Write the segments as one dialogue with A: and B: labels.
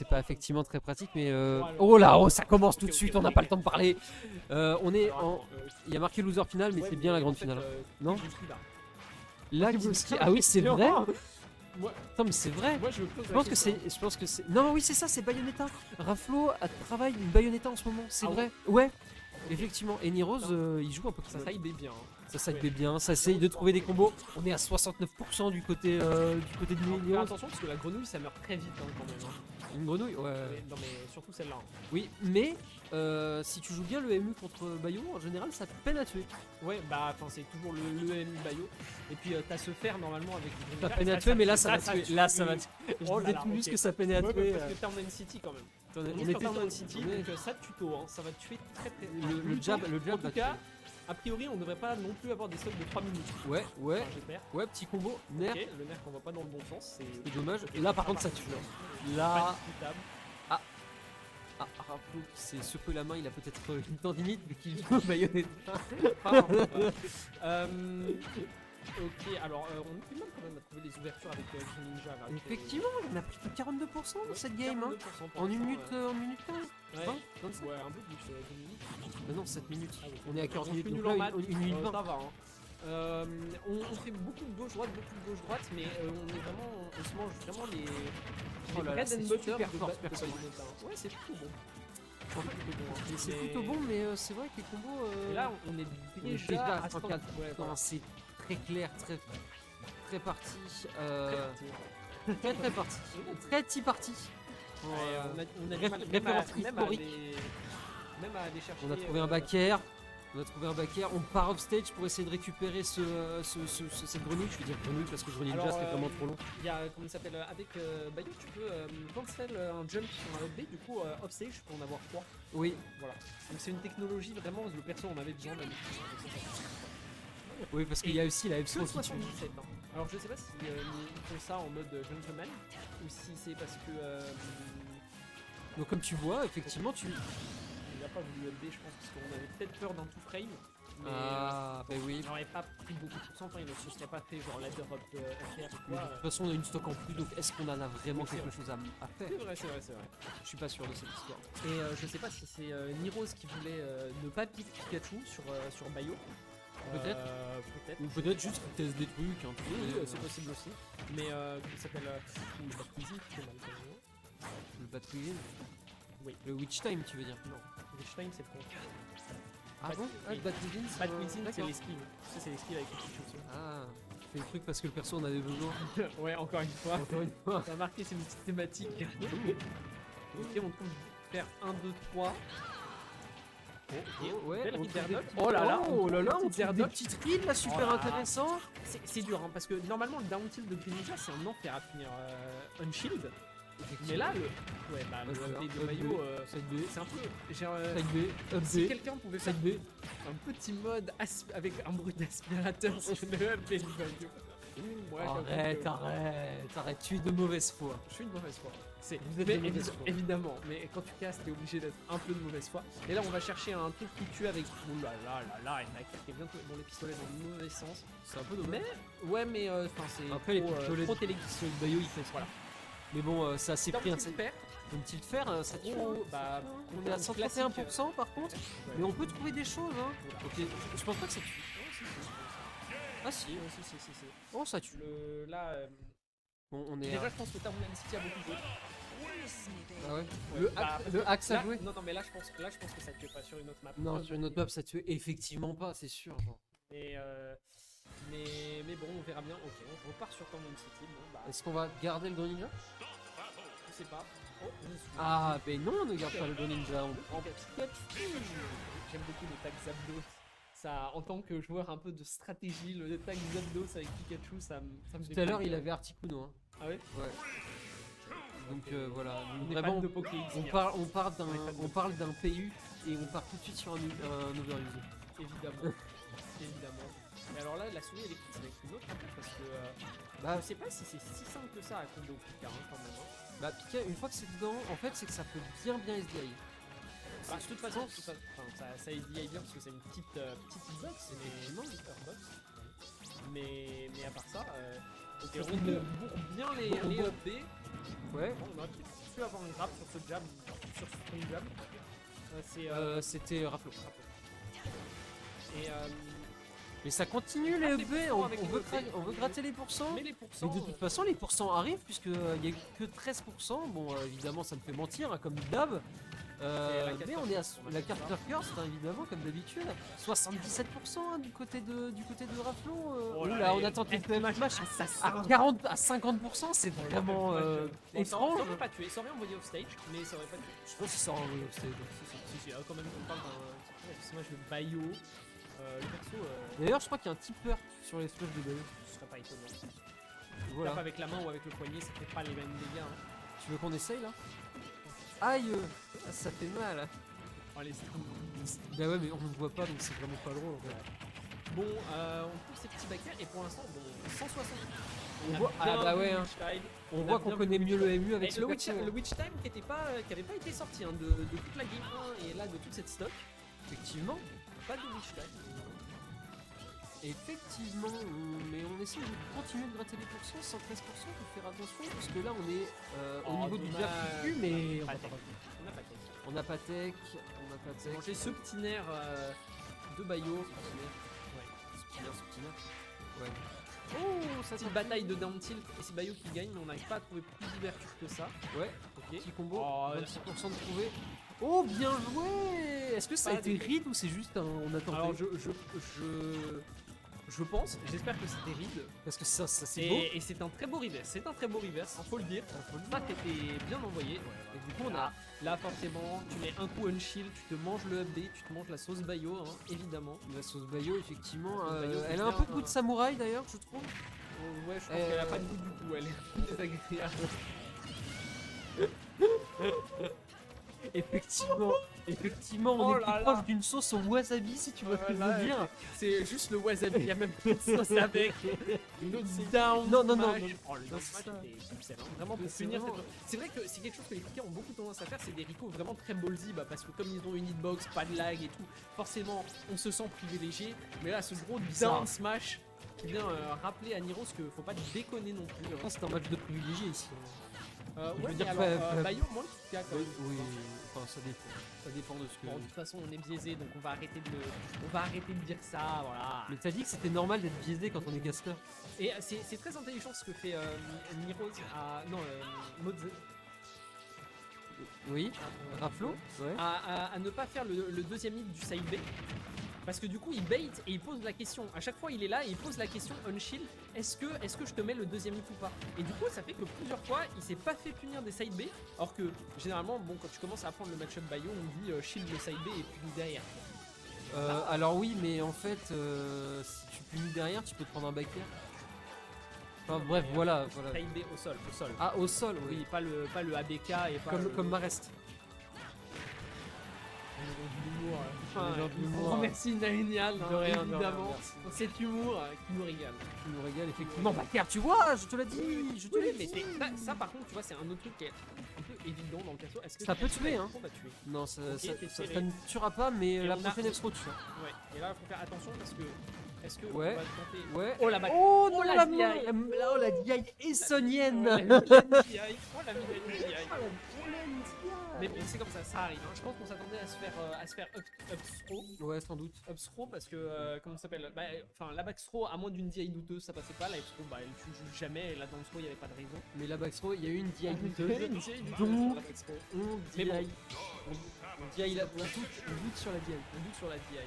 A: c'est pas effectivement très pratique, mais
B: alors.
A: oh là, oh, ça commence tout de
B: Ok,
A: suite,
B: ok,
A: on n'a
B: ok.
A: pas le temps de parler. On est
B: Alors,
A: en.
B: attends,
A: Il y a marqué loser final, mais
B: ouais,
A: c'est bien la grande
B: en fait,
A: finale. Non
B: Kibuski, là.
A: Là,
B: Kibuski,
A: ah oui, c'est vrai.
B: Moi,
A: Attends, mais c'est vrai.
B: moi, je me pose
A: Je
B: la
A: pense que
B: question.
A: c'est, je pense que c'est. Non, oui, c'est ça, c'est Bayonetta. Raflo travaille une Bayonetta en ce moment, c'est
B: Ah
A: vrai. Ouais, effectivement. Et Niroz,
B: Putain.
A: il joue un peu.
B: Ça side bien. Hein.
A: Ça side
B: Ouais.
A: bien, ça essaye de trouver des combos. On est à 69% du côté de
B: Alors, fais
A: Niroz.
B: attention parce que la grenouille ça meurt très vite hein, quand même. Hein.
A: Une grenouille, ouais.
B: Non mais surtout celle-là. Hein.
A: Oui, mais si tu joues bien le MU contre Bayo, en général, ça peine à tuer.
B: Ouais bah enfin c'est toujours le MU Bayo. Et puis t'as ce fer normalement avec du
A: Ça
B: Greninja.
A: peine à tuer, mais là, ça va tuer. Là, ça va tuer.
B: Oh
A: Je
B: là
A: disais
B: là,
A: tout juste
B: ok.
A: que ça peinait à
B: Ouais,
A: tuer.
B: parce que t'es en Man City quand même.
A: On
B: On
A: était
B: est en
A: dans-
B: Man City,
A: on est-
B: donc ça tuto, hein. Ça va tuer très très
A: le jab
B: En
A: va
B: tout cas, a priori on devrait pas non plus avoir des stocks de 3 minutes.
A: tuer. Ouais, ouais,
B: Enfin, j'espère.
A: ouais, petit combo, nerf.
B: Ok, le nerf on va pas dans le bon sens,
A: C'est dommage. Et là, par contre, ça tue. Là,
B: pas discutable.
A: Raflo s'est secoué la main, il a peut-être une tendinite, mais qu'il joue au Bayonetta.
B: Pardon. Ok, alors on est plus mal quand même à trouver les ouvertures avec Greninja là.
A: Effectivement, on a pris que 42% dans cette game. Hein.
B: 42% pour
A: En une
B: l'instant,
A: minute, en minute 15.
B: Ouais.
A: 20, 25.
B: Ouais, un peu plus, 2 minutes.
A: Bah non, 7 minutes.
B: Ah oui.
A: On est à 40
B: On
A: minutes.
B: fait
A: Donc
B: nul
A: là,
B: en maths,
A: une minute 20.
B: ça va. Hein. On fait beaucoup de gauche-droite, mais on est vraiment, on se mange vraiment les
A: Oh là là,
B: bread
A: c'est
B: and butter
A: super
B: de
A: fort,
B: de
A: perso.
B: Bayonetta. Ouais, c'est plutôt bon.
A: En fait,
B: Plutôt bon, hein.
A: c'est
B: Mais-
A: plutôt bon, mais c'est vrai que les combos.
B: Et là, on est
A: on est
B: déjà
A: déjà
B: à
A: à 34.
B: 30. Ouais,
A: Non,
B: voilà.
A: c'est très clair, très parti.
B: Très
A: Très parti. Très petit parti.
B: Ouais, on a du
A: Réf-
B: mal
A: référence
B: même à
A: historique.
B: même à aller chercher.
A: On a trouvé un backer. On part off stage pour essayer de récupérer cette grenouille. Je vais dire grenouille parce que grenouille
B: Alors,
A: c'est vraiment trop long.
B: Il y a, comment il s'appelle, avec Bayo, tu peux cancel un jump sur un update, du coup, off stage, tu peux en avoir 3.
A: Oui,
B: Voilà. Donc c'est une technologie vraiment, le perso on avait besoin d'habitude.
A: oui, parce qu'il y a aussi la F100
B: Que
A: qui tue.
B: 77 ans. Alors je sais pas si ils font ça en mode gentleman ou si c'est parce que
A: Donc comme tu vois, effectivement, tu.
B: il n'a pas voulu update, je pense, parce qu'on avait peut-être peur d'un tout frame. Mais
A: Ah, bah oui.
B: il n'aurait pas pris beaucoup de pourcents, il ne se serait pas fait genre ladder up FR ou
A: Mais
B: quoi.
A: de toute façon, on a une stock en plus, donc est-ce qu'on en a vraiment
B: Oui, c'est
A: quelque
B: vrai.
A: chose à faire?
B: C'est vrai, c'est vrai, c'est vrai.
A: Je suis pas sûr de cette histoire.
B: Et je sais pas si c'est Niroz qui voulait ne pas pick Pikachu sur Bayo.
A: Peut-être.
B: Peut-être.
A: Ou peut-être juste qu'ils testent des trucs. Hein, tu
B: Oui,
A: sais,
B: c'est possible aussi. Mais comment ça s'appelle le Bad Cuisine, c'est mal comme nom.
A: Le Bad Cuisine.
B: Oui.
A: Le Witch Time, tu veux dire?
B: Non, Richstein c'est le contraire.
A: Ah
B: Bad
A: bon?
B: Cuisine.
A: Ah, le Bad Cuisine,
B: Bad Cuisine c'est
A: d'accord.
B: l'esquive. Tu sais, c'est l'esquive avec les petits chaussures.
A: Ah, tu fais le truc parce que le perso en avait besoin.
B: Ouais, encore une fois.
A: Encore une fois.
B: T'as marqué, c'est une petite thématique. Ok, on trouve faire 1, 2, 3.
A: Ouais,
B: Belle
A: on
B: read
A: trouve des-
B: air dodge. Oh là là,
A: oh là là, on
B: petite air
A: trouve des
B: dodge.
A: petites reads là, super
B: Oh là là.
A: intéressant.
B: C'est dur, hein, parce que normalement le down tilt de Greninja c'est un enfer à finir Unshield. Mais là, ouais, bah, le update de Mayo,
A: Side B,
B: c'est un peu.
A: side B, up
B: Si
A: B,
B: quelqu'un pouvait faire
A: side B.
B: un petit mode avec un bruit d'aspirateur sur le update de Mayo. Ouais,
A: Arrête, arrête, tu es de mauvaise foi.
B: Je suis de mauvaise foi.
A: Vous êtes
B: Mais
A: de mauvaise foi.
B: évidemment, mais quand tu casses, t'es obligé d'être un peu de mauvaise foi. Et là, on va chercher un truc qui tue avec. Oh là là là là, il m'a claqué bientôt. Bon, les pistolets dans le mauvais sens.
A: C'est un peu dommage.
B: Mais, ouais, mais enfin, c'est.
A: Après, les
B: trop,
A: pistolets
B: trop
A: de
B: téléguidé.
A: Bayo, il fait ça.
B: Voilà.
A: Mais bon, ça s'est pris un
B: Super.
A: petit fer, ça tue.
B: Oh, bah,
A: On est à 131% par contre, mais
B: Ouais.
A: on peut trouver des choses. Hein.
B: Voilà.
A: Ok, je pense pas que ça tue. Ah si,
B: Si.
A: oh ça tue.
B: Là,
A: Bon, on est
B: déjà,
A: à...
B: je pense que Town City a beaucoup joué.
A: Ah ouais.
B: Ouais, bah,
A: Le axe
B: là,
A: à jouer.
B: Non, mais là, je pense que ça tue pas sur une autre map.
A: Non, sur une autre map ça tue effectivement pas, c'est sûr. Genre.
B: Mais bon, on verra bien. Ok, on repart sur Town City. Bon, bah,
A: Est-ce qu'on va garder le Greninja?
B: je sais pas. Oh, je suis-
A: Ah, ben non, on ne garde pas le Greninja. On prend
B: Pikachu. J'aime beaucoup le tag Zapdos. Ça, en tant que joueur un peu de stratégie, le tag Zapdos avec Pikachu, ça me fait
A: Tout à l'heure,
B: pas
A: il
B: peur.
A: avait Articuno. Hein.
B: Ah ouais.
A: Ouais. Donc voilà,
B: On est
A: vraiment,
B: fan de Poké X,
A: on
B: hein.
A: parle
B: On est fan de-
A: on parle d'un PU et on part tout de suite sur un overuse.
B: Évidemment. Évidemment. Mais alors là, la souris électrique, ça va être une autre un peu parce que
A: Bah,
B: je sais pas si c'est si simple que ça à combo Pika hein, quand même. Hein.
A: bah Pika, une fois que c'est dedans, en fait, c'est que ça peut bien SDI.
B: Bah, de toute façon, enfin, ça SDI bien parce que c'est une petite hitbox, mais non, hitbox. Mais à part ça, ok, on bourre bien les OP.
A: Ouais.
B: Bon, on aurait peut-être pu pu avoir un grab sur ce jab, sur ce spring jab.
A: C'était Raflo.
B: Et
A: Mais ça continue les
B: Ah,
A: EB,
B: les
A: on,
B: pourcents avec
A: on
B: les
A: veut
B: EB.
A: on veut gratter les pourcents.
B: mais les
A: Mais
B: pourcents.
A: de toute façon, les pourcents arrivent, puisque il n'y a que 13%. Bon, évidemment, ça me fait mentir, hein, comme d'hab.
B: la carte
A: Mais on est à
B: on a
A: la
B: fait
A: carte
B: ça.
A: Turkers, évidemment, comme d'habitude. 77% hein, du côté de Raflo.
B: Oh là
A: Oula,
B: là,
A: on
B: et
A: attend qu'il
B: F
A: match
B: assassin.
A: à 40, à 50%, c'est vraiment
B: Bon, ça
A: étrange.
B: aurait pas tué, ça aurait envoyé off stage, mais ça aurait pas tué.
A: Je pense que ça rend oui, c'est-
B: Si, quand même, on parle d'un smash de Bayo. Le perso,
A: D'ailleurs, je crois qu'il y a un tipper sur les flèches de Bayo.
B: ce serait pas étonnant.
A: Voilà.
B: Tape avec la main ou avec le poignet, ça fait pas les mêmes dégâts. Hein.
A: Tu veux qu'on essaye là? Aïe, ça fait mal.
B: Oh, les streams.
A: Bah ouais, mais on ne voit pas, donc c'est vraiment pas drôle en fait.
B: Bon, on trouve ces petits backers et pour l'instant, bon, 160.
A: On
B: a
A: voit,
B: bien
A: ah bah
B: vu
A: ouais,
B: le
A: hein.
B: Witch Time.
A: On
B: On a
A: voit qu'on
B: bien
A: connaît
B: vu
A: mieux le MU avec
B: Et
A: ce
B: le Witch,
A: perso, hein.
B: le Witch Time qui avait pas été sorti hein, de toute la game 1 et là de toute cette stock.
A: Effectivement.
B: Pas de Witch Time.
A: Effectivement, mais on essaie de continuer de gratter les pourcents, 113%, faut faire attention, parce que là on est au niveau du jab
B: dommage.
A: plus, mais
B: On a pas tech. On a pas tech.
A: on n'a pas tech, on n'a pas tech.
B: Manger ce petit nerf de Bayo.
A: Ouais. Oh, ça
B: Petite bataille de down tilt et c'est Bayo qui gagne, mais on n'arrive pas à trouver plus d'ouverture que ça.
A: Ouais,
B: Ok.
A: petit combo,
B: Oh,
A: 26% de trouvé. Oh, bien joué. Est-ce que ça a
B: Pas
A: été
B: de-
A: read ou c'est juste un on a tenté?
B: Alors je pense, j'espère que c'était read.
A: Parce que ça c'est beau.
B: Et c'est un très beau reverse, c'est un très beau reverse, faut le dire. Ça qui était bien envoyé.
A: Et du coup on a
B: Là forcément, tu mets un coup on shield, tu te manges le update, tu te manges la sauce Bayo, hein, évidemment.
A: la sauce Bayo effectivement.
B: La sauce Bayo,
A: Elle
B: c'est
A: a un peu de
B: bien,
A: goût de samouraï d'ailleurs, je trouve.
B: Ouais, je pense qu'elle a pas de goût du tout, elle est désagréable.
A: Effectivement, on
B: Oh
A: est
B: là
A: plus
B: là.
A: proche d'une sauce au wasabi si tu vois ce que je
B: Là,
A: veux dire.
B: C'est juste le wasabi, il y a même pas de sauce avec. Une autre down
A: Non, non, non,
B: smash.
A: non.
B: Oh, le
A: Non,
B: down
A: c'est
B: smash
A: ça.
B: était excellent. Vraiment pour
A: C'est
B: punir
A: vraiment-
B: cette... C'est vrai que c'est quelque chose que les piquets ont beaucoup tendance à faire, c'est des recos vraiment très ballsy, parce que comme ils ont une hitbox, pas de lag et tout, forcément on se sent privilégié. Mais là, ce gros
A: Bizarre.
B: down smash qui vient rappeler à Niros que faut pas déconner non plus.
A: Je pense que c'est un match de privilégié ici. Je
B: Ouais,
A: veux
B: mais
A: dire,
B: alors,
A: pas-
B: Bayo, moins le petit cas quand même.
A: Oui, enfin ça dépend. Ça dépend de ce que.
B: Bon, de toute façon, on est biaisé, donc on va arrêter de dire ça, voilà.
A: Mais t'as dit que c'était normal d'être biaisé quand on est caster.
B: Et c'est très intelligent ce que fait Niros à. Non, Moze.
A: Oui. Raflo. Ouais.
B: À ne pas faire le deuxième hit du side B. Parce que du coup, il bait et il pose la question. À chaque fois, il est là et il pose la question on shield est-ce que je te mets le deuxième hit ou pas? Et du coup, ça fait que plusieurs fois, il s'est pas fait punir des side B. Alors que généralement, bon, quand tu commences à apprendre le match-up Bayo, on dit shield le side B et puni derrière.
A: Alors oui, mais en fait, si tu punis derrière, tu peux te prendre un backer. Enfin bref,
B: Mais,
A: voilà. voilà.
B: Side B au sol, au sol.
A: Ah, au sol, oui.
B: Oui, pas le ABK et pas
A: Comme Marest.
B: Enfin,
A: Les gens de l'humour.
B: on remercie Nainial,
A: De rien, de rien,
B: évidemment,
A: merci.
B: pour cet humour qui nous régale.
A: Tu nous régales effectivement. Backer, tu vois, je te l'ai dit. Je te l'ai
B: Mais
A: dit.
B: ça, par contre, tu vois, c'est un autre truc qui est un peu évident dans le perso. Est-ce que
A: Ça peut tuer, hein.
B: On va tuer.
A: Non, ça,
B: Ok, t'es
A: ça
B: serré.
A: ne tuera pas, mais
B: Et
A: la
B: on a-
A: prochaine expo tue.
B: Ouais. Et là, il faut faire attention parce que. Est-ce que
A: Ouais.
B: on va tenter.
A: Ouais.
B: Oh la back.
A: Oh non,
B: Oh, la
A: la
B: DI.
A: oh, la DI essonienne.
B: Oh, la vilaine DI. Oh la vilaine DI. Mais bon, c'est comme ça arrive. Hein. Je pense qu'on s'attendait à se faire up throw.
A: Ouais, sans doute.
B: Up throw parce que, comment ça s'appelle enfin, la back throw, à moins d'une DI douteuse, ça passait pas. La up throw, elle tue jamais. Et là, dans le throw, il n'y avait pas de raison.
A: Mais la backthrow, il y a eu une DI
B: Une
A: douteuse.
B: DI douteuse
A: Donc,
B: sur la back throw.
A: On
B: Mais
A: DI.
B: bon.
A: On DI, on doute sur la DI.
B: On doute sur la DI. Hein.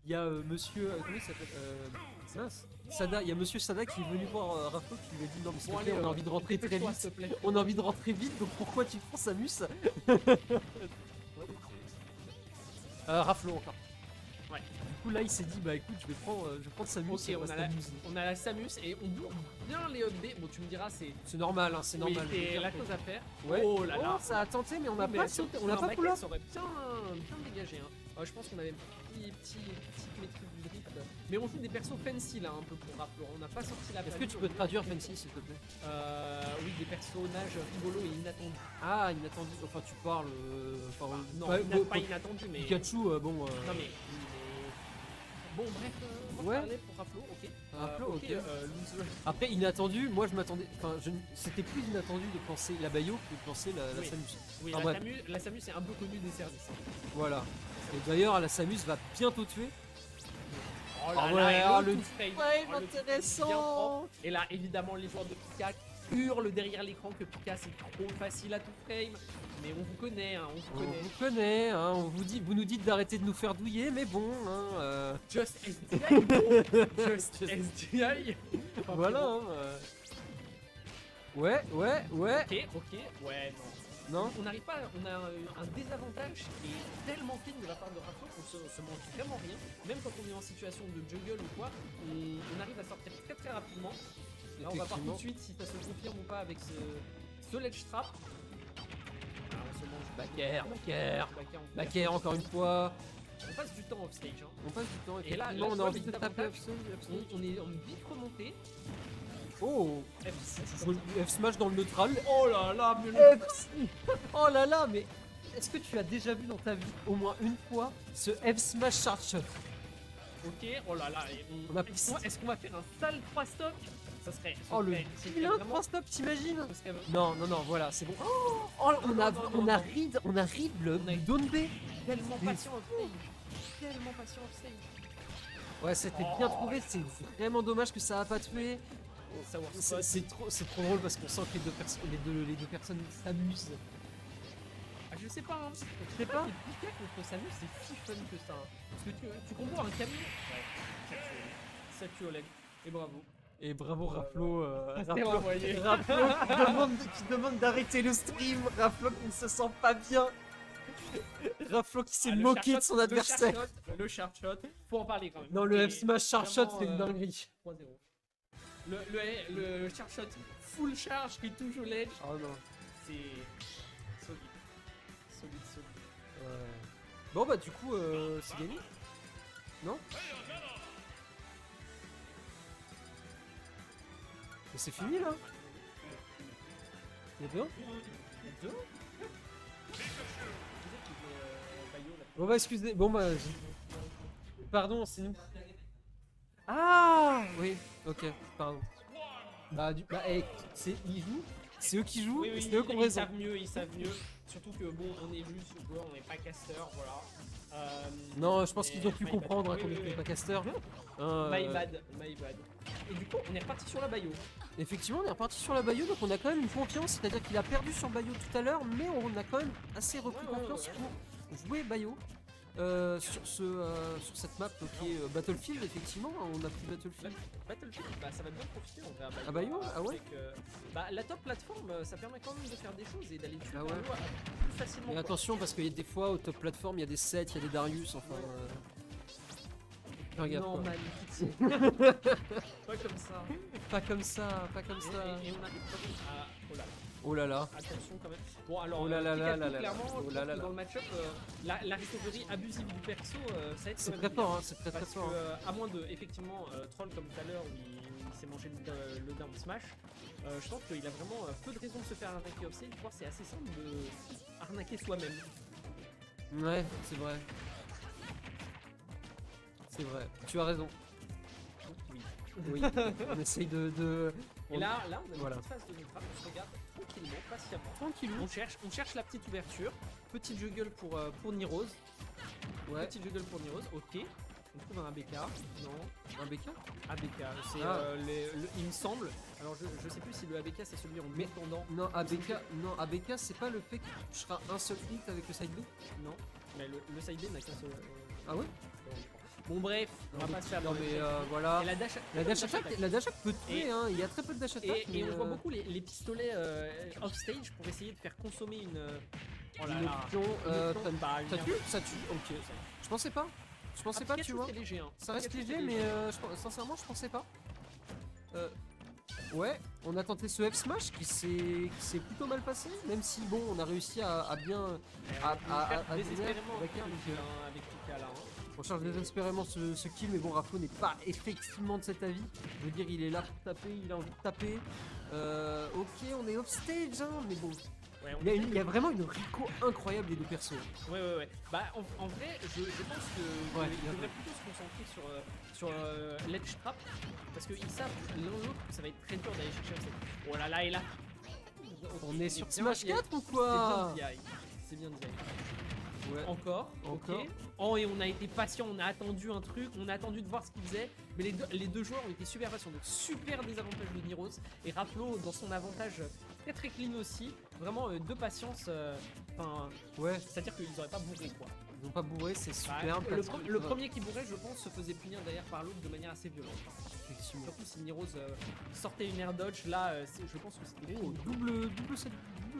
A: Il y a monsieur. Comment il s'appelle mince. Sada, il y a monsieur Sada qui est venu voir Raflo qui lui a dit non mais s'il te
B: Bon,
A: plaît,
B: allez,
A: on a envie de rentrer très
B: dépêche-toi,
A: vite.
B: s'il te plaît.
A: On a envie de rentrer vite, donc pourquoi tu prends Samus Raflo encore.
B: Ouais.
A: Du coup là il s'est dit bah écoute je vais prendre Samus.
B: Ok,
A: et
B: on
A: reste
B: a, la,
A: amusé.
B: on a la Samus et on bourre bien les updates. Bon, tu me diras, c'est
A: C'est normal, hein, c'est normal.
B: oui,
A: je veux
B: c'est
A: dire
B: la
A: que-
B: chose à faire.
A: Ouais.
B: Oh là là.
A: ça a tenté mais on n'a
B: Mais
A: pas
B: sur-
A: sauté, on
B: sur
A: n'a
B: un
A: pas
B: back,
A: pull up.
B: ça aurait bien dégagé. Hein. Je pense qu'on avait petite maîtrise du drift. Mais on joue des persos fancy là un peu pour rappeler. On n'a pas sorti la
A: Est-ce que
B: famille,
A: tu peux
B: on-
A: traduire Fancy s'il te plaît?
B: Oui, des personnages rigolos et inattendus.
A: Ah inattendu, enfin tu parles. Enfin,
B: Non,
A: pas-
B: pas inattendus, mais.
A: Pikachu, bon.
B: Non mais. Bon, bref, on va
A: Ouais.
B: parler pour Raflo, ok.
A: Raflo,
B: ok,
A: ok.
B: loser.
A: Après, inattendu, moi je m'attendais. Enfin, c'était plus inattendu de penser la Bayo que de penser la
B: Oui.
A: Samus.
B: Oui,
A: Ah,
B: la,
A: bref.
B: la Samus est un peu connue des services. Hein.
A: Voilà. Et d'ailleurs, la Samus va bientôt tuer.
B: Oh
A: Ah
B: là
A: ouais,
B: là,
A: ah,
B: et
A: le
B: le frame.
A: frame
B: Oh, le frame
A: intéressant.
B: bien propre. Et là, évidemment, les joueurs de Pika hurlent derrière l'écran que Pika c'est trop facile à tout frame. Mais on vous connaît, hein, on vous
A: On
B: connaît.
A: vous connaît, hein, vous nous dites d'arrêter de nous faire douiller, mais bon, hein,
B: Just SDI, bro. Just SDI. Enfin,
A: voilà.
B: frérot.
A: Hein, Ouais, ouais, ouais.
B: Ok, ouais, non.
A: Non.
B: On n'arrive pas, on a un désavantage qui est tellement fine de la part de Raflo qu'on se mange vraiment rien. Même quand on est en situation de juggle ou quoi, on arrive à sortir très très rapidement. Là on va voir tout de suite si ça se confirme ou pas avec ce ledge trap. Ah, on se mange
A: Backer,
B: on
A: Backer, encore une fois.
B: On passe du temps off stage. Hein.
A: On passe du temps.
B: Et là,
A: effectivement, on a envie de
B: les
A: taper
B: avantages,
A: absolument.
B: on est en vite remontée.
A: Oh,
B: F6.
A: F smash dans le neutral.
B: Oh là là, mais le
A: Oh là là, mais est-ce que tu as déjà vu dans ta vie au moins une fois ce F smash charge shot?
B: Ok, oh là là, et
A: On a
B: est-ce qu'on va faire un sale 3 stock? Ça serait.
A: Oh le
B: c'est
A: vilain
B: vraiment-
A: 3 stop, t'imagines?
B: ça serait-
A: Non, non, non, voilà, c'est bon. Oh, on a read le
B: On a-
A: down B.
B: Tellement
A: Mais-
B: patient off stage. Tellement patient off stage.
A: Ouais, c'était bien trouvé, c'est vraiment dommage que ça a pas tué.
B: Sour
A: C'est
B: spot.
A: c'est trop drôle parce qu'on sent que les deux personnes s'amusent.
B: Ah, je sais pas, hein.
A: Je sais pas.
B: Les Pika contre Samus, c'est si fun que ça. Hein. Parce que tu combats un camion. Ouais, ça tue Oleg. Et bravo.
A: Et bravo Raflo,
B: T'es renvoyé.
A: Raflo qui demande d'arrêter le stream, Raflo qui ne se sent pas bien. Raflo qui s'est
B: Ah, le
A: moqué
B: sharp
A: de son
B: shot,
A: adversaire.
B: Le sharp shot, faut en parler quand même.
A: Non, le
B: Et
A: F smash charge shot,
B: vraiment,
A: c'est une dinguerie.
B: 3-0. Le sharp shot full charge qui touche au ledge,
A: Oh non.
B: c'est solide. Solide.
A: Ouais. Bon bah du coup, c'est gagné. Non? Mais c'est fini là. Il y a deux.
B: Deux.
A: Bon bah excusez, bon bah... Pardon, c'est nous. Ah oui, ok, pardon. Bah, ils jouent. C'est eux qui jouent,
B: Oui,
A: c'est eux qui ont
B: ils
A: raison.
B: savent mieux. Surtout que bon, on est juste joueur, on n'est pas casteur, voilà.
A: Non, je pense
B: mais-
A: qu'ils ont pu
B: my
A: comprendre
B: bad.
A: hein, qu'on
B: Oui,
A: n'était
B: oui,
A: pas caster.
B: My bad. Et du coup, on est reparti sur la Bayo.
A: Effectivement, on est reparti sur la Bayou, donc on a quand même une confiance, c'est-à-dire qu'il a perdu sur Bayou tout à l'heure, mais on a quand même assez repris
B: Ouais,
A: confiance
B: ouais.
A: pour jouer Bayou. Sur cette map qui est Battlefield, effectivement, on a pris Battlefield.
B: Battlefield, bah ça va bien profiter, on va
A: Ah, Bayo, ah ouais.
B: bah la top plateforme, ça permet quand même de faire des choses et d'aller tuer
A: Ah
B: Bayo
A: ouais.
B: plus facilement.
A: Mais
B: quoi.
A: attention, parce qu'il y a des fois, au top plateforme, il y a des Seth, il y a des Darius, enfin... Fais gaffe,
B: Non,
A: quoi.
B: man, pitié. Pas comme ça.
A: Pas comme ça, pas comme ça.
B: Et on arrive quand même à. Oh là là.
A: Oh là là.
B: Attention quand même. Bon alors,
A: Oh là là là
B: Pikachu,
A: là là.
B: clairement,
A: Oh
B: je
A: là
B: pense
A: là
B: que
A: là.
B: dans le match-up, la recovery abusive du perso, ça va être
A: C'est
B: quand
A: très
B: même
A: fort,
B: bien.
A: hein, c'est très très
B: Parce
A: fort.
B: que, à moins de, effectivement, troll comme tout à l'heure où il s'est mangé le down smash, je pense qu'il a vraiment peu de raisons de se faire arnaquer offstage. Je crois que c'est assez simple de arnaquer soi-même.
A: Ouais, c'est vrai. C'est vrai, tu as raison.
B: Oui.
A: Oui, on essaye de...
B: Et là, on a une
A: Voilà.
B: petite phase de ultra, on se regarde tranquillement, patiemment.
A: Tranquillou.
B: On cherche la petite ouverture. Petit juggle pour Nirose.
A: Ouais,
B: Petit juggle pour Nirose, ok. On trouve un ABK. Non.
A: un BK.
B: ABK, c'est
A: Ah.
B: il me semble. Alors je sais plus si le ABK c'est celui en
A: Mais-
B: descendant.
A: Non, ABK, c'est pas le fait que tu toucheras un seul hit avec le side B.
B: Non. Mais le side B n'a qu'un seul.
A: Ah ouais?
B: Bon bref, on va
A: Non,
B: pas se faire
A: non
B: dans le
A: mais
B: fait.
A: voilà.
B: Et la dash,
A: La dash attack peut tuer,
B: Et-
A: hein. Il y a très peu de dash attack.
B: Et on
A: mais,
B: voit beaucoup les pistolets off stage pour essayer de faire consommer une. Oh là
A: une
B: là.
A: option,
B: Une option, bah,
A: ça
B: une-
A: tue? Ça tue, ok. Je pensais pas. Je pensais pas, tu
B: Pikachu,
A: vois.
B: c'est léger, hein.
A: Ça reste
B: Pikachu,
A: léger,
B: c'est
A: mais sincèrement, je pensais pas. Ouais, on a tenté ce F smash qui s'est plutôt mal passé, même si bon, on a réussi à bien.
B: On
A: à
B: cherche désespérément
A: avec
B: avec
A: un-
B: Pika là. Hein.
A: On cherche désespérément ce kill, mais bon, Raflo n'est pas effectivement de cet avis. Je veux dire, il est là pour taper, il a envie de taper. Ok, on est off stage, hein, mais bon.
B: Ouais,
A: Il y a vraiment une Rico incroyable des deux persos.
B: Ouais. Bah, en vrai, je pense que
A: Ouais,
B: il
A: bien
B: faudrait
A: joué.
B: plutôt se concentrer sur l'edge trap. Parce qu'ils savent l'un l'autre que ça va être très dur d'aller chercher cette. Oh là là, et là.
A: On
B: Ok,
A: est
B: il
A: sur
B: bien-
A: Smash
B: il y a-
A: 4 ou quoi?
B: C'est bien DI.
A: Ouais.
B: Encore.
A: Encore.
B: Ok. Oh, et on a été patient, on a attendu un truc, on a attendu de voir ce qu'il faisait. Mais les deux joueurs ont été super patients. Donc, super désavantage de Niros. Et Raplo, dans son avantage très très clean aussi. Vraiment, de patience. Enfin,
A: Ouais,
B: c'est-à-dire qu'ils auraient pas bourré quoi.
A: ils ont pas bourré, c'est
B: Bah,
A: super.
B: le premier qui bourrait, je pense, se faisait punir derrière par l'autre de manière assez violente.
A: Effectivement.
B: Surtout si Niros sortait une air dodge, là, je pense que c'était
A: Oh,
B: fini.
A: double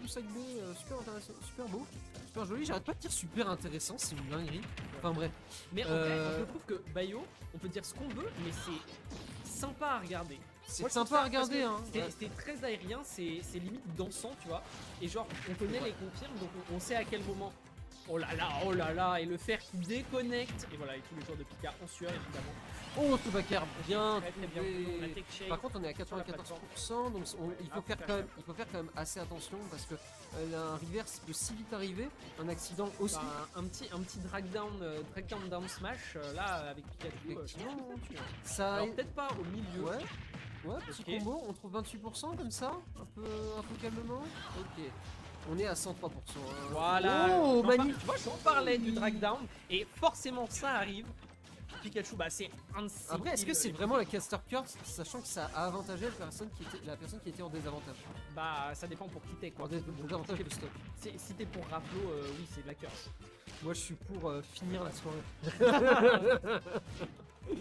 A: sac B, super intéressant, super beau, super joli. J'arrête pas de dire super intéressant, c'est une dinguerie. Enfin bref.
B: Mais en vrai,
A: Euh,
B: je trouve que Bayo, on peut dire ce qu'on veut, mais c'est sympa à regarder.
A: C'est
B: Moi, je trouve
A: sympa à
B: ça- parce
A: regarder,
B: que
A: hein.
B: C'est très aérien, c'est limite dansant, tu vois. Et genre, on connaît
A: Ouais.
B: les confirmes, donc on sait à quel moment. Oh là là, et le fer qui déconnecte. Et voilà, et tous les joueurs de Pika en sueur, évidemment.
A: Oh, ce backer, bien
B: Très très bien.
A: trouvé.
B: On a tech shake.
A: Par contre, on est à
B: sur la
A: 94%, donc il faut
B: Ah,
A: faire il faut faire quand même assez attention parce que un reverse peut si vite arriver, un accident aussi.
B: Bah, un petit drag down smash là avec Pikachu.
A: Effectivement.
B: très, très tue, hein.
A: Ça,
B: Alors peut-être pas au milieu.
A: ouais, petit
B: Ok.
A: combo, on trouve 28% comme ça, un peu calmement. Ok, on est à 103%. hein.
B: Voilà.
A: Oh,
B: J'en par-
A: magnifique.
B: Tu vois, j'en parlais du drag down et forcément ça arrive. Pikachu, bah c'est un de ses
A: Après, est-ce que
B: kills,
A: c'est vraiment la caster curse, sachant que ça a avantagé la personne qui était en désavantage,
B: Bah ça dépend pour qui t'es quoi.
A: en désavantage de stock.
B: Si t'es pour Raplo, oui c'est de la curse.
A: Moi, je suis pour finir la soirée.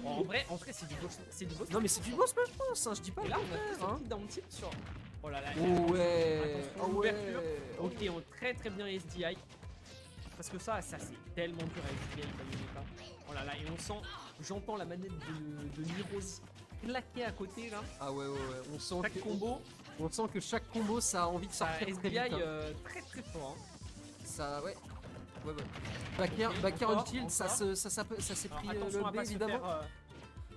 B: En vrai c'est du beau.
A: Non, mais c'est du beau smash, je pense. Hein, je dis pas
B: Et
A: le
B: là on a
A: contraire,
B: fait un
A: hein.
B: petit down tilt sur. Oh là là.
A: Oh ouais,
B: Attention,
A: oh
B: l'ouverture.
A: ouais.
B: Ok, on très très bien SDI. Parce que ça c'est tellement dur à SDI, Bayonetta. Oh là là, et on sent, j'entends la manette de Niros claquer à côté là.
A: Ah ouais, on sent
B: Chaque
A: que
B: combo,
A: on sent que chaque combo ça a envie de
B: ça
A: sortir très
B: SDI
A: vite. Hein.
B: très très fort. Hein.
A: Ça, ouais. Backer,
B: Ok,
A: backer
B: encore,
A: on tilt, ça
B: encore.
A: s'est
B: Alors,
A: pris
B: attention
A: le
B: à
A: B
B: pas se
A: évidemment.
B: faire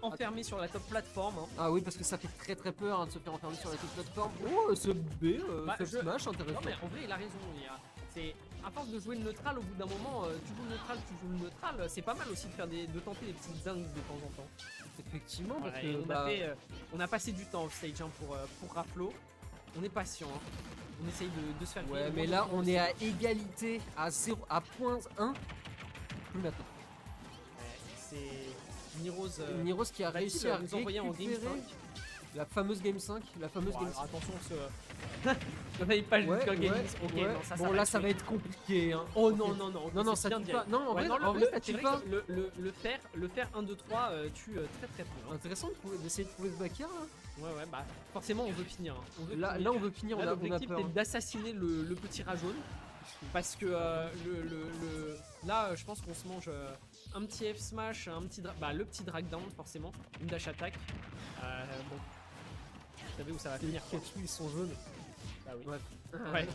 B: enfermer sur la top plateforme. Hein.
A: Ah oui, parce que ça fait très très peur hein, de se faire enfermer sur la toute plateforme. Oh, ce B,
B: Bah,
A: ce
B: je-
A: smash
B: Non
A: intéressant.
B: mais en vrai il a raison. C'est à force de jouer le neutral, au bout d'un moment, tu joues le neutral, c'est pas mal aussi de faire de tenter des petites dingues de temps en temps.
A: Effectivement, parce
B: Voilà, et
A: que
B: on a passé du temps off-stage hein, pour Raplo. On est patient. Hein. On essaye de se faire griller
A: ouais,
B: le
A: mais
B: moins
A: là
B: possible.
A: on est à égalité à 0 à point 1. Plus maintenant.
B: Ouais, c'est Niros.
A: Niros qui a
B: va-t-il
A: réussi à
B: nous envoyer en game
A: récupérer
B: 5.
A: la fameuse game 5, la fameuse game 5.
B: Attention, on n'avait pas
A: Ouais,
B: jusqu'à game
A: ouais,
B: 10. Ok,
A: ouais.
B: non,
A: Bon là
B: être
A: ça va
B: joué.
A: être compliqué hein.
B: Oh
A: Ok.
B: non, non, non. ok,
A: Non,
B: c'est
A: ça
B: bien
A: tue
B: dit.
A: pas. Non, en
B: Ouais,
A: vrai,
B: non,
A: en vrai, ça
B: c'est
A: tue
B: vrai
A: pas.
B: que le fer 1, 2, 3 tue très très peu. Hein.
A: Intéressant d'essayer de trouver ce backer là.
B: Ouais, bah forcément on veut finir. Hein. On veut
A: Là,
B: finir.
A: là, on veut finir,
B: Là,
A: on a
B: l'objectif
A: peur.
B: c'est d'assassiner le petit rat jaune. Parce que là, je pense qu'on se mange un petit F smash, le petit drag down forcément, une dash attack. Bon, vous savez où ça va finir. Quoi.
A: Pikachu, ils sont jaunes.
B: Bah oui.
A: Ouais.
B: Ouais.
A: Ouais,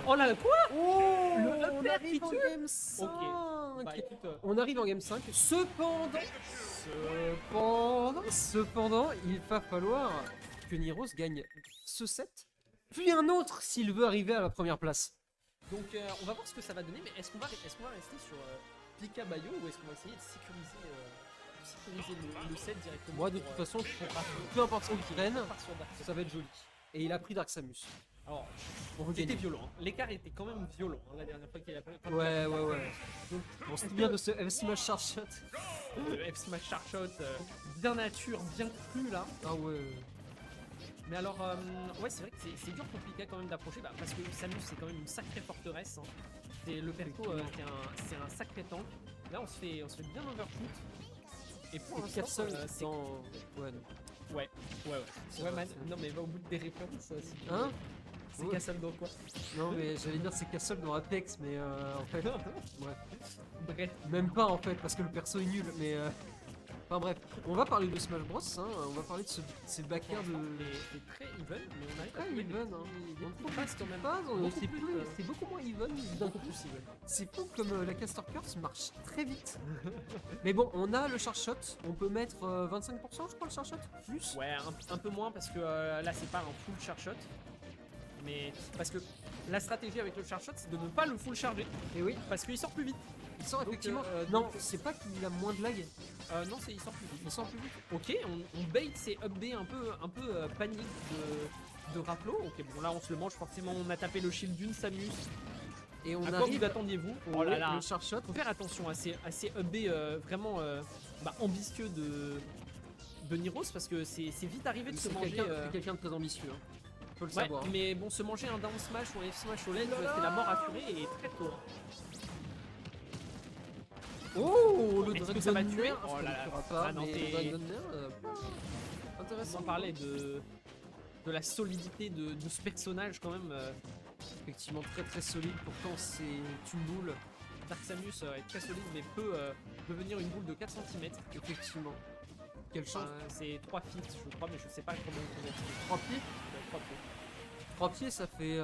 B: Oh là là, quoi
A: oh,
B: Le
A: on
B: upper
A: arrive
B: qui
A: en
B: tue.
A: game 5.
B: Bah écoute,
A: On arrive en game 5. Cependant, il va falloir que Niros gagne ce set, puis un autre s'il veut arriver à la première place.
B: donc on va voir ce que ça va donner, mais est-ce qu'on va rester sur Pika Bayo ou est-ce qu'on va essayer de sécuriser le set directement
A: Moi, de
B: pour,
A: toute façon,
B: pour Raplo.
A: peu importe ce qu'il prenne,
B: On part sur Dark Souls.
A: ça va être joli. Et il a pris Dark Samus.
B: Alors,
A: On veut
B: c'était
A: gagner.
B: violent. Hein. L'écart était quand même violent hein, la dernière fois qu'il a pris.
A: Ouais. Bon, c'est bien de ce F Smash Charge Shot.
B: Le F Smash Shark Shot, bien nature, bien cru là.
A: Ah ouais.
B: Mais alors, ouais, c'est vrai que c'est dur pour Pika quand même d'approcher parce que Samus c'est quand même une sacrée forteresse. Hein. C'est le perco, c'est un sacré tank. Là, on se fait bien overshoot. Et pour
A: C'est
B: l'instant,
A: Castle
B: c'est
A: dans. Ouais, non.
B: ouais.
A: C'est
B: Ouais,
A: vrai,
B: man.
A: c'est-
B: Non, mais va au bout des références. Si tu veux.
A: Hein?
B: C'est
A: Ouais.
B: Castle dans quoi?
A: Non, mais j'allais dire c'est Castle dans Apex, mais en fait. Ouais.
B: Bref.
A: Même pas en fait, parce que le perso est nul, mais. Enfin bref, on va parler de Smash Bros, hein, on va parler de ces backers de.
B: C'est très even, mais on arrive à
A: Très
B: trouver
A: even,
B: des
A: hein.
B: petits-
A: On
B: des
A: trouve
B: petites passes quand même.
A: pas,
B: Beaucoup
A: c'est
B: plus,
A: plus- c'est beaucoup moins even, d'un
B: Beaucoup
A: coup.
B: plus even.
A: C'est fou comme la caster curse marche très vite. Mais bon, on a le charge shot, on peut mettre 25% je crois le charge shot, plus.
B: Ouais, un peu moins parce que là c'est pas un full charge shot. Mais parce que la stratégie avec le charge shot, c'est de ne pas le full charger.
A: Et oui,
B: Parce qu'il sort plus vite.
A: il sort
B: Donc,
A: effectivement.
B: donc,
A: non, c'est pas qu'il a moins de lag,
B: Non, il sort plus vite.
A: il sort plus vite.
B: Ok, on bait ces up B un peu panique de Raplo. Ok, bon là on se le mange forcément. On a tapé le shield d'une Samus.
A: Et on
B: À quoi
A: arrive
B: vous attendiez-vous?
A: au le charge shot.
B: Faut faire attention à ces up B vraiment ambitieux de Nyros parce que c'est vite arrivé de se
A: C'est
B: manger.
A: quelqu'un de très ambitieux, hein. Faut le
B: Ouais,
A: savoir.
B: mais bon, se manger un down smash ou un F smash au LED, c'est la mort assurée et très tôt.
A: Oh, le
B: Est-ce
A: Dragon
B: que ça va tuer?
A: Nair,
B: Oh
A: ça
B: là
A: ne
B: là.
A: tuera pas,
B: Ah non,
A: mais
B: t'es-
A: le Dragon Nair,
B: On
A: intéressant.
B: en parlait de la solidité de ce personnage quand même.
A: Effectivement très très solide, pourtant c'est une boule,
B: Dark Samus est très solide mais peut devenir une boule de 4 cm.
A: effectivement. Quelle chance.
B: C'est 3 feet je crois mais je sais pas comment on convertit.
A: 3 pieds
B: 3 pieds.
A: 3 pieds ça fait...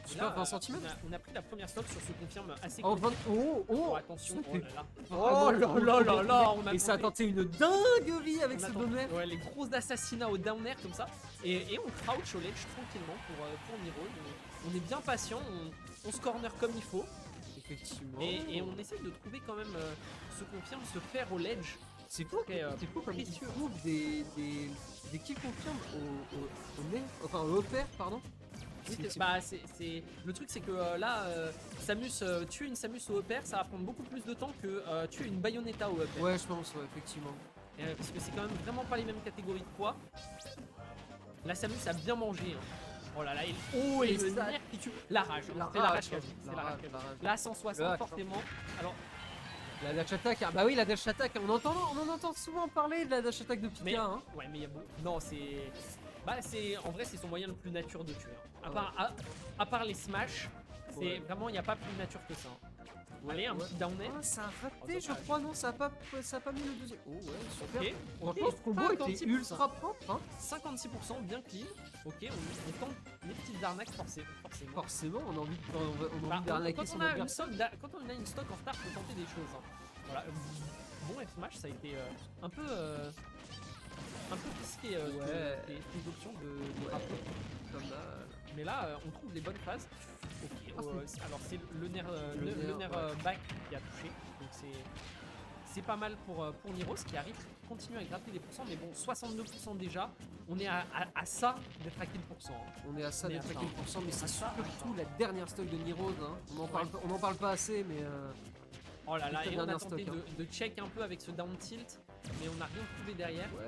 A: je sais pas, 20 cm.
B: On a pris la première stock sur ce confirme assez
A: Oh,
B: cool.
A: 20... oh,
B: Oh,
A: oh
B: attention,
A: ça
B: oh
A: fait-
B: là là.
A: Oh
B: là là là, on a
A: Et ça a
B: tenté-
A: tenté une dinguerie avec
B: on a
A: ce
B: tenté-
A: bonnet.
B: Ouais, les gros assassinats au down air comme ça. Et on crouch au ledge tranquillement pour Niro. On est bien patient, on se corner comme il faut.
A: Effectivement.
B: Et on essaye de trouver quand même ce confirme, se faire au ledge.
A: C'est fou,
B: Très,
A: c'est fou comme il
B: précieux.
A: trouve des kills confirmes au nez, enfin au pair, pardon.
B: Oui,
A: C'est-
B: bah, le truc c'est que là, Samus, tuer une Samus au upper, ça va prendre beaucoup plus de temps que tuer une Bayonetta au upper.
A: Ouais, je pense, ouais, effectivement.
B: Parce que c'est quand même vraiment pas les mêmes catégories de poids. La Samus a bien mangé. Hein. Oh là là, et
A: Et
B: le
A: ça-
B: nerf qui tue. La rage,
A: La
B: c'est la
A: rage,
B: rage qui a joué, c'est la rage qui a joué.
A: la rage.
B: Là, 160
A: Le hack,
B: forcément. Alors,
A: La dash attack, ah bah oui, la dash attack, on en entend souvent parler de la dash attack de Pika,
B: mais,
A: hein.
B: ouais, mais il y a beaucoup. Non, c'est. Bah, en vrai, c'est son moyen le plus nature de tuer. Hein. À part les smash, c'est
A: Ouais.
B: vraiment, il n'y a pas plus nature que ça. Hein. Allez, un
A: Ouais.
B: petit down air.
A: Ah, ça a raté,
B: Oh,
A: je
B: dommage.
A: crois, non, ça a pas mis le deuxième. Oh ouais, super.
B: Ok,
A: Franchement, ce combo était
B: 56%.
A: ultra propre, hein.
B: 56% bien clean. Ok, on tente les petites arnaques forcément.
A: Forcément, on a envie
B: Bah,
A: d'arnaquer
B: quand,
A: son
B: on a une
A: adversaire.
B: quand on a une stock en retard, faut tenter des choses. Hein. Voilà, bon F-Smash, ça a été un peu risqué
A: Ouais.
B: les options de rappel.
A: Pas mal.
B: Mais là, on trouve les bonnes phases. Ok,
A: Ah,
B: alors c'est le nerf,
A: Le nerf,
B: back qui a touché. Donc c'est pas mal pour Nyros qui arrive, continue à gratter des pourcents. Mais bon, 62% déjà. On est à ça d'être à quel pourcent hein.
A: On est à ça
B: On est
A: d'être
B: à
A: à
B: ça.
A: quel pourcent, mais c'est
B: À ça.
A: surtout la dernière stock de Nirose, hein. On en parle pas assez, mais
B: Oh là là,
A: C'est
B: et
A: la
B: on a
A: dernière
B: tenté
A: stock, hein.
B: de check un peu avec ce down tilt, mais on n'a rien trouvé derrière.
A: ouais.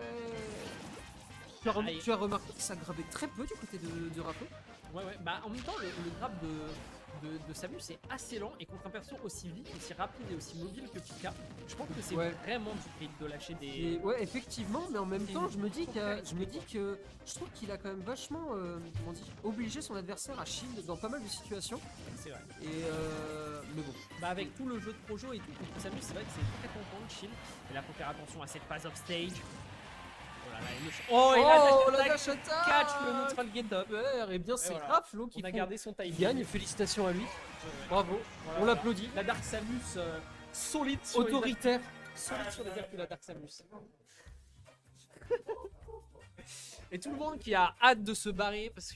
B: Aïe.
A: Tu as remarqué que ça gravait très peu du côté de Raplo.
B: Ouais, bah en même temps, le grab de Samus est assez lent et contre un perso aussi vite, aussi rapide et aussi mobile que Pika, je pense que c'est
A: Ouais.
B: vraiment du prix de lâcher des.
A: Et ouais, effectivement, mais en même
B: Et
A: temps,
B: il
A: je me dis
B: faut
A: que
B: faire
A: je trouve qu'il a quand même vachement comment on dit, obligé son adversaire à shield dans pas mal de situations.
B: C'est vrai.
A: Et mais bon.
B: Bah avec tout le jeu de projo et tout contre Samus, c'est vrai que c'est très content de chill. Et là, faut faire attention à cette phase off stage. Oh là là, et
A: la
B: la
A: dash attack
B: catch le neutral get up.
A: Super, et bien c'est
B: voilà.
A: Raplo qui
B: On a gardé son
A: il
B: timing.
A: gagne, félicitations à lui. Bravo,
B: Voilà,
A: on l'applaudit.
B: La Dark Samus solide sur
A: Autoritaire.
B: solide sur les airs que la Dark Samus. Et tout le monde qui a hâte de se barrer parce